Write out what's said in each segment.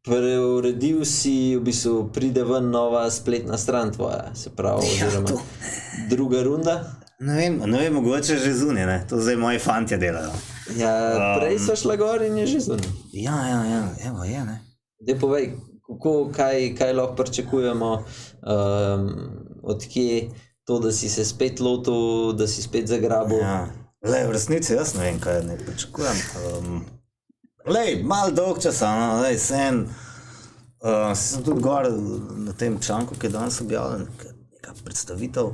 preuredil si, v bistvu pride ven nova spletna stran tvoja, se pravi, oziroma druga runda. Ne vem, mogoče že zunaj, ne? To zdaj moji fantje delajo. Ja, prej so šla gor in je že zunaj. Ja, evo je, ne. Dej povej, kaj lahko pričakujemo, odkje to, da si se spet lotil, da si spet zagrabil. Ja. V resnici jaz ne vem, kaj ne pričakujem. Malo dolg časa, no, sem tudi gor na tem članku, ki je danes objavljen, neka predstavitev.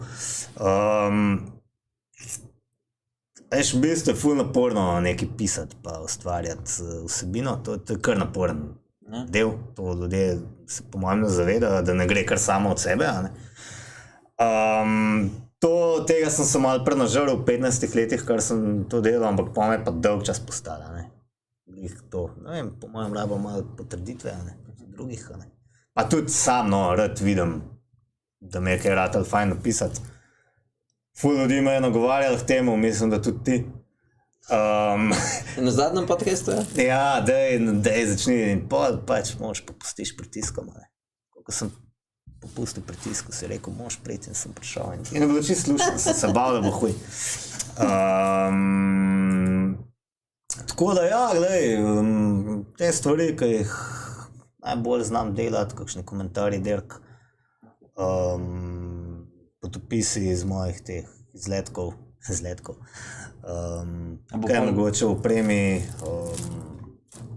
V bistvu je ful naporno nekaj pisati pa ustvarjati vsebino, to je kar naporen del, to ljudje se po mojem ne zavedajo, da ne gre kar samo od sebe, a ne. Tega sem se malo prenažrl v 15 letih, kar sem to delal, ampak po me pa dolg čas postala, ne. Ne vem, po mojem rabo malo potrditve, a ne, drugih, a ne. Pa tudi sam, rad vidim, da mi je kaj ratal fajn napisati. Ful ljudi me je nagovarjal k temu, mislim, da tudi ti. Na zadnjem podcastu, ja? Ja, dej začni in pol, pač moš popustiš pritiskom, a ne. Koliko sem popustil pritisku, si rekel, moš priti in sem prišel. In je bilo čisto slušno, sem se bal, da bo huj. Tako da ja, te stvari, ki jih najbolj znam delati, kakšni komentarji Dirk, potopisi iz mojih teh izletkov, kaj mogoče v opremi,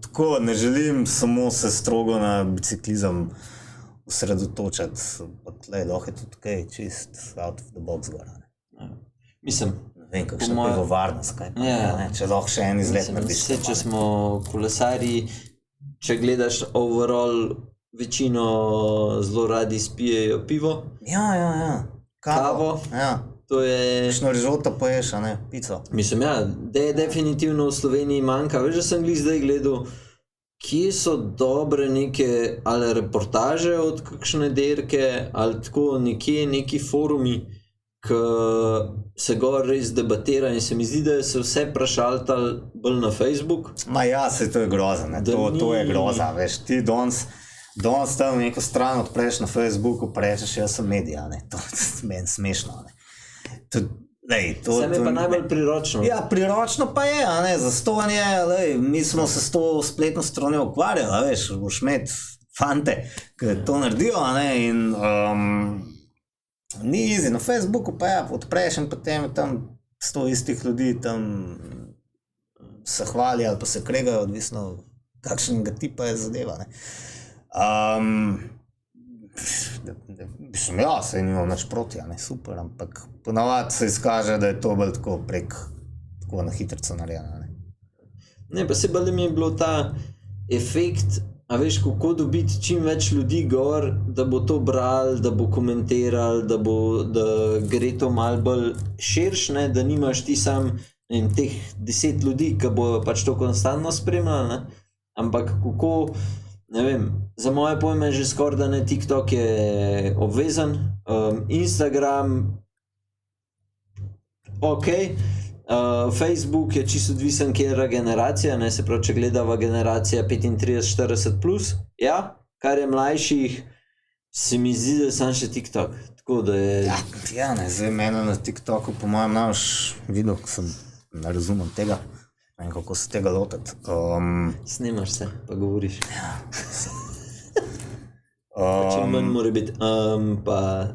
tako ne želim samo se strogo na biciklizem osredotočati, pa tle lahko je tudi kaj čist out of the box gor. Mislim, ne vem, kakšna pivovarnost, kaj pa ne, če lahko še en izlet narediš. Če smo kolesarji, če gledaš overall, večino zelo radi spijejo pivo. Ja. Kavo. Ja. To je... Kakšno rižoto poješ, a ne, pico. Mislim, ja, da je definitivno v Sloveniji manjka. Veš, da sem glih zdaj gledal, kje so dobre neke ali reportaže od kakšne dirke, ali tako nekje neki forumi, ki se gor res debatira in se mi zdi, da se vse prešaltali bolj na Facebook. Ma ja, se to je groza, ne, to je groza, veš, ti danes tam neko stran odpreš na Facebooku, pa rečeš, jaz sem medija, ne, to je meni smešno, ne. Sem je pa najbolj priročno. Ja, priročno pa je, a ne, zastonj je, mi smo se s to spletno stranjo ukvarjali, a veš, boš imeti fante, ki to naredijo, a ne, in ni easy, na Facebooku pa ja, odpreš in potem tam 100 istih ljudi tam se hvali ali pa se kregajo, odvisno kakšnega tipa je zadeva, ne. Mislim, ja, saj nimam nič proti, a ne, super, ampak ponavadi se izkaže, da je to bolj tako tako na hitrico narejeno, ne. Ne, pa se bolj mi je bilo ta efekt, a veš, kako dobiti čim več ljudi gor, da bo to brali, da bo komentiral, da gre to malo bolj širš, ne, da nimaš ti sam, ne vem, teh 10 ljudi, ki bojo pač to konstantno spremljali, ne, ampak kako, ne vem, za moje pojme že skoraj da ne, TikTok je obvezen, Instagram, Facebook je čisto odvisen, kjera generacija, ne, se pravi, če gledava generacija 35-40 plus, ja, kar je mlajših, se mi zdi, da sam še TikTok, tako da je... Ja, ne, zdaj mene na TikToku, po mojem, naš videl, ko sem ne razumem tega, ne vem, kako se tega lotati. Snimaš se, pa govoriš. Ja. Čim manj mora biti,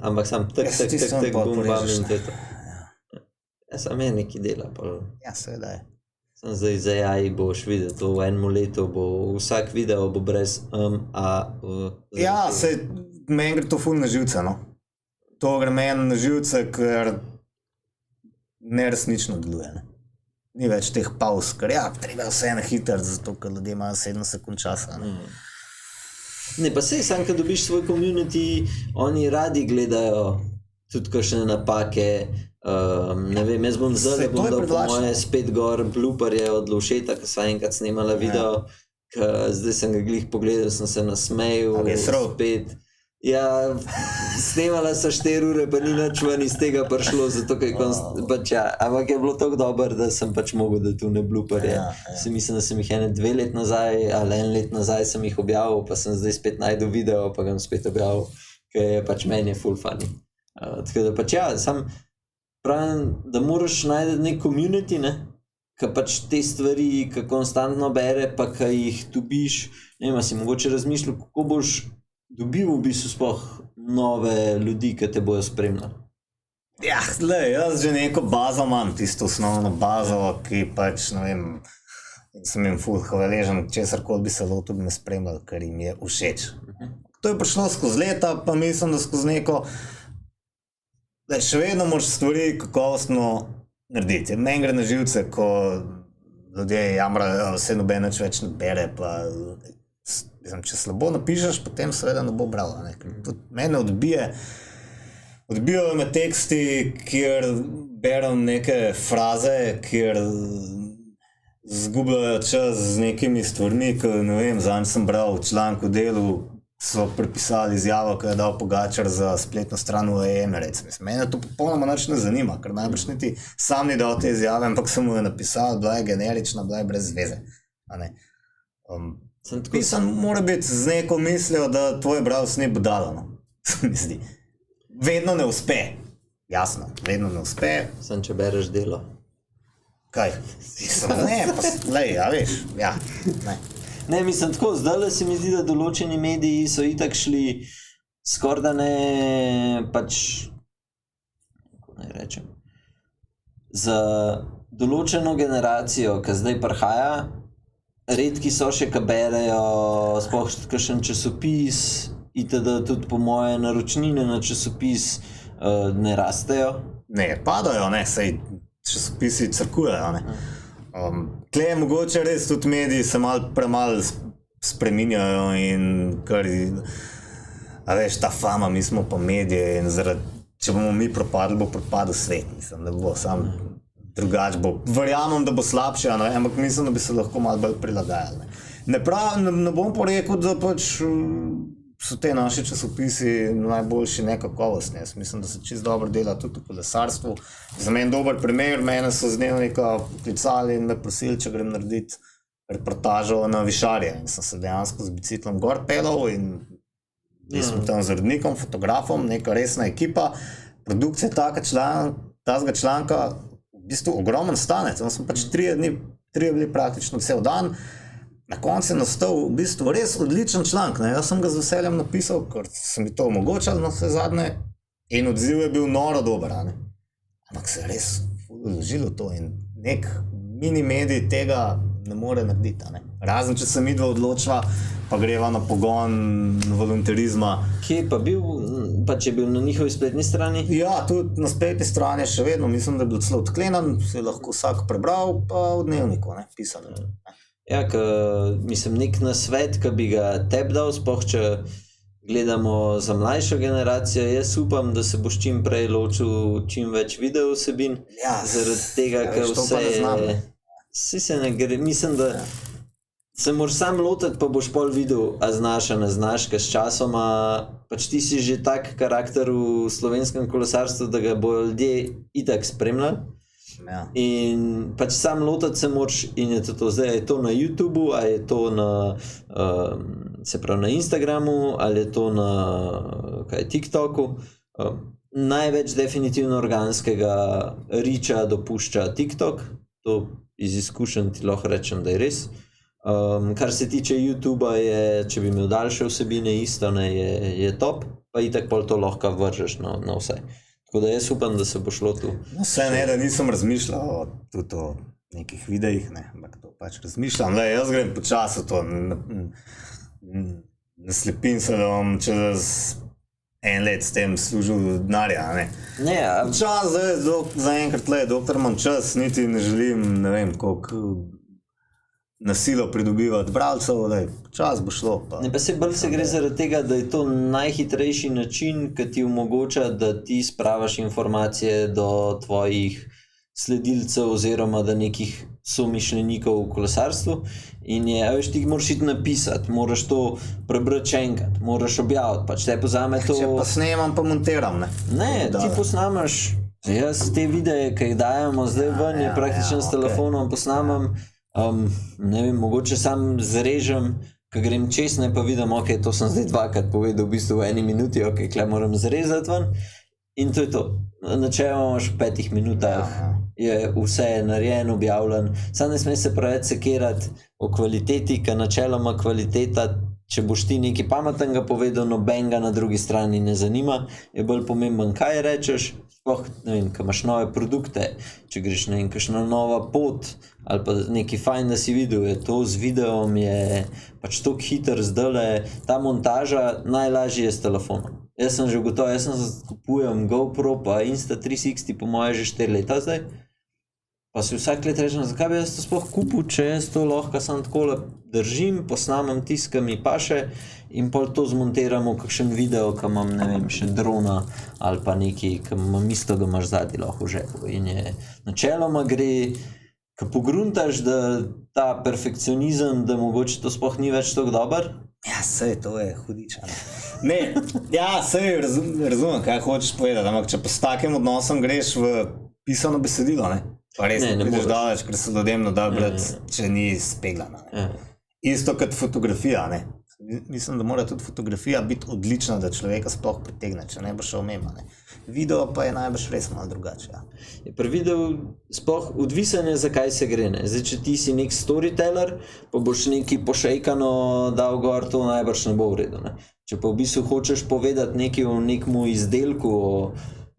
ampak sam tak, bum, bam in to je to. Ja, sam je neki dela, pa... Ja, seveda je. Sam zdaj z AI boš videl, to v enem letu bo, vsak video bo brez Ja, se meni gre to ful na živce, no. To gre meni na živce, ker neresnično deluje, ne. Ni več teh pauz, ker ja, treba vse na hitro, zato ker ljudje imajo 7 sekund časa, ne. Ne, pa sej, sam, ko dobiš svoj community, oni radi gledajo tudi kakšne napake, ne vem, jaz bom zdaj bom dal po moje spet gor blooperje od Lovšeta, ki sva enkrat snemala video, zdaj sem ga glih pogledal, sem se nasmejal, spet, Ja, snemala so 4 ure, pa ni nič ven iz tega prišlo, zato ker pač ja, ampak je bilo tako dobro, da sem pač mogel, da tu ne blooperje. Mislim, da sem jih 2 let nazaj ali 1 let nazaj sem jih objavil, pa sem zdaj spet najdel video, pa ga spet objavil, ker je pač meni je full funny. Tako da pač ja, sam pravim, da moraš najti nek community, ne? Ka pač te stvari, ki konstantno bere, pa ki jih dobiš, ne vem, si mogoče razmišljal, kako boš dobil v bistvu sploh nove ljudi, ki te bojo spremljali. Ja, jaz že neko bazo imam, tisto osnovno bazo, ki pač, ne vem, sem jim ful hvaležen, česarkoli bi se lotil, bi me spremljali, ker jim je všeč. To je prišlo skozi leta, pa mislim, da skozi neko, da še vedno moraš stvari kakovostno narediti. Meni gre na živce, ko ljudje jamrajo, vse noben več ne bere, pa če slabo napišeš, potem seveda ne bo bral. Mene odbijajo me teksti, kjer berem neke fraze, kjer zgubljajo čas z nekimi stvarmi, ki ne vem, zanj sem bral v članku Delu, so prepisali izjavo, ki je dal Pogačar za spletno stran v EM, recimo. Mene to popolnoma nič ne zanima, ker najbrž niti sam ni dal te izjave, ampak sem mu je napisal, bila je generična, bila je brez zveze. Pisan mora biti z neko mislijo, da tvoj bralec ni budala, se mi zdi. Vedno ne uspe. Jasno, vedno ne uspe. Sem, če bereš Delo. Kaj? Ne, pa lej, ja veš, ja, ne. Ne, mislim tako, zdajle se mi zdi, da določeni mediji so itak šli skoraj da ne, pač, kako naj rečem, za določeno generacijo, ki zdaj prihaja, redki so še, ki berejo sploh kakšen časopis, itd. Tudi po moje naročnine na časopis ne rastejo. Ne, padajo, ne, sej časopisi crkujejo, ne. Tle je mogoče res tudi mediji se premalo spreminjajo in kar, a veš, ta fama, mi smo pa medije in če bomo mi propadli, bo propadel svet, mislim, da bo sam drugače bo. Verjamem, da bo slabše, ampak mislim, da bi se lahko malo bolj prilagajali. Ne bom pa rekel, da pač so te naši časopisi najboljši nekakovostni. Jaz mislim, da se čisto dobro dela tudi v kolesarstvu. Za meni dober primer, mene so z Dnevnika poklicali in me prosili, če grem narediti reportažo na Višarje. In sem se dejansko z biciklom gor pelal in smo tam z urednikom, fotografom, neka resna ekipa. Produkcija takega članka v bistvu ogromen stane. Tam smo pač 3 dni bili praktično cel dan. Na koncu je nastal v bistvu res odličen članek. Jaz sem ga z veseljem napisal, ker sem mi to omogočal na vse zadnje in odziv je bil noro dober. Ampak se je res vložilo to in nek mini medij tega ne more narediti. Razen, če se midva odločila, pa greva na pogon volunterizma. Kje pa bil, pa če je bil na njihovi spletni strani? Ja, tudi na spletni strani še vedno, mislim, da je bil celo odklenen, se je lahko vsak prebral, pa v Dnevniku pisano. Ja, mislim, nek nasvet, ki bi ga tebi dal, sploh če gledamo za mlajšo generacijo, jaz upam, da se boš čim prej ločil čim več video vsebin, zaradi tega, ker vse je... Vsi se ne gre, mislim, da se moraš sam lotiti, pa boš pol videl, a znaš, a ne znaš, ker s časoma, pač ti si že tak karakter v slovenskem kolesarstvu, da ga bojo ljudje itak spremljali. In pač sam lotiti se moraš in je to zdaj, je to na YouTubeu, ali je to na, se pravi na Instagramu, ali je to na TikToku. Največ definitivno organskega reacha dopušča TikTok, to iz izkušenj ti lahko rečem, da je res. Kar se tiče YouTubea je, če bi imel daljše vsebine isto, je top, pa itak pol to lahko vržeš na vse. Tako da jaz upam, da se bo šlo tu. Vse ne, da nisem razmišljal tudi o nekih videih, ampak to pač razmišljam. Jaz grem po času to, ne slepim se, da bom čez 1 let s tem služil denarja. Čas, zaenkrat doktor imam čas, niti ne želim, ne vem, koliko na silo pridobivati bralcev, čas bo šlo. Ne, pa se bolj se gre zaradi tega, da je to najhitrejši način, ki ti omogoča, da ti spravaš informacije do tvojih sledilcev oziroma da nekih somišljenikov v kolesarstvu in je, a veš, ti moraš iti napisati, moraš to prebrati še enkrat, moraš objaviti, pač te pozame to... Če pa snemam, pa montiram, ne? Ne, ti posnamaš, jaz te videe, ki jih dajemo zdaj ven, je praktično s telefonom posnamam, ne vem, mogoče sam zrežem, ko grem čez, ne pa vidim, ok, to sem zdaj dvakrat povedal v bistvu v 1 minuti, ok, kle moram zrezati ven in to je to. Načeloma imaš v 5 minutah, je vse narejeno, objavljen, sam ne smeš se preveč sekirati o kvaliteti, ker načeloma kvaliteta, če boš ti nekaj pametnega povedal, nobenega na drugi strani ne zanima, je bolj pomemben, kaj rečeš, sploh, ne vem, ko imaš nove produkte, če greš, ne vem, kakšna nova pot, ali pa nekaj fajn, da si videl, je to z videom, je pač toliko hiter zdajle, ta montaža najlažje je s telefonom. Jaz sem že gotov, jaz sem kupujem GoPro pa Insta360 po moje že 4 leta zdaj, pa si vsak let rečem, zakaj bi jaz to sploh kupil, če jaz to lahko sam takole držim, posnamem tisto, ki mi paše in pol to zmontiram v kakšen video, ki imam, ne vem, še drona ali pa nekaj, ki imam isto, ga imaš zadnji lahko v žepu in je načeloma gre, ko pogruntaš, da ta perfekcionizem, da mogoče to sploh ni več tako dober. Ja, sej, to je hudiča. Ne, ja, sej, razumem, kaj hočeš povedati, ampak če pa s takim odnosom greš v pisano besedilo, ne? Pa res ne prideš daleč, ker se ljudem ne da brati, če ni speglana. Isto kot fotografija, ne? Mislim, da mora tudi fotografija biti odlična, da človeka sploh pritegne, če ne bo šel mimo, ne? Video pa je najbrž res malo drugače, ja. Pri videu sploh odvisen je, zakaj se gre, ne? Zdaj, če ti si nek storyteller, pa boš nekaj pošejkano dal gor, to najbrž ne bo v redu, ne? Če pa v bistvu hočeš povedati nekaj o nekmu izdelku,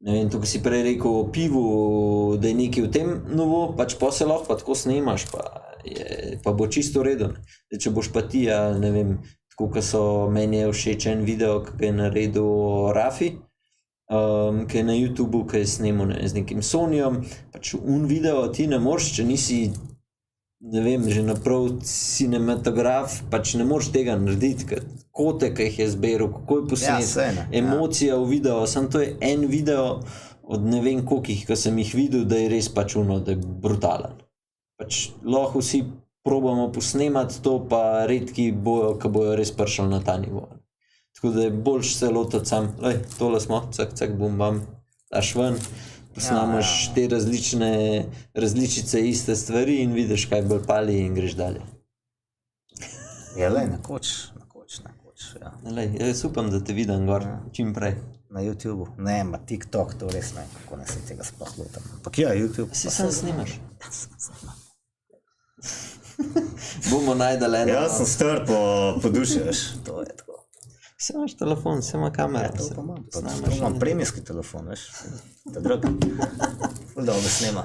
ne vem, tukaj si prej rekel o pivu, da je nekaj v tem novo, pač pa se lahko pa tako snemaš, pa bo čisto v redu, ne? Zdaj, če boš pa ti, ne vem, tako, ko so meni je všeč en video, ki ga je naredil Rafi, ki je na YouTubeu, ki je snemal z nekim Sonyjem, pač video ti ne moreš, če nisi, ne vem, že naprav cinematograf, pač ne moreš tega narediti, ker kote, ki jih je zberal, kako je posnet, emocija v video, samo to je en video od ne vem kolikih, ko sem jih videl, da je res pač da je brutalen. Pač lahko vsi probamo posnemati to, pa redki bojo, ki bojo res prišli na ta nivo. Tako da je boljš se lotati sam, tole smo, cak, bum, bam, daš ven, posnamaš te različice iste stvari in vidiš, kaj bolj pali in greš dalje. Ja, nekoč, ja. Jaz upam, da te vidim gor, čim prej. Na YouTubeu, ne, ma TikTok, to res ne, kako ne se tega sploh lotam. Ampak ja, YouTube. Si sam snimaš? Ja, sam snimam. Bomo najdali eno. Jaz sem star po duši, veš, to je tako. Vse imaš telefon, vse ima kamera. To imam premijski telefon, veš, ta drug. Ful dobro snema.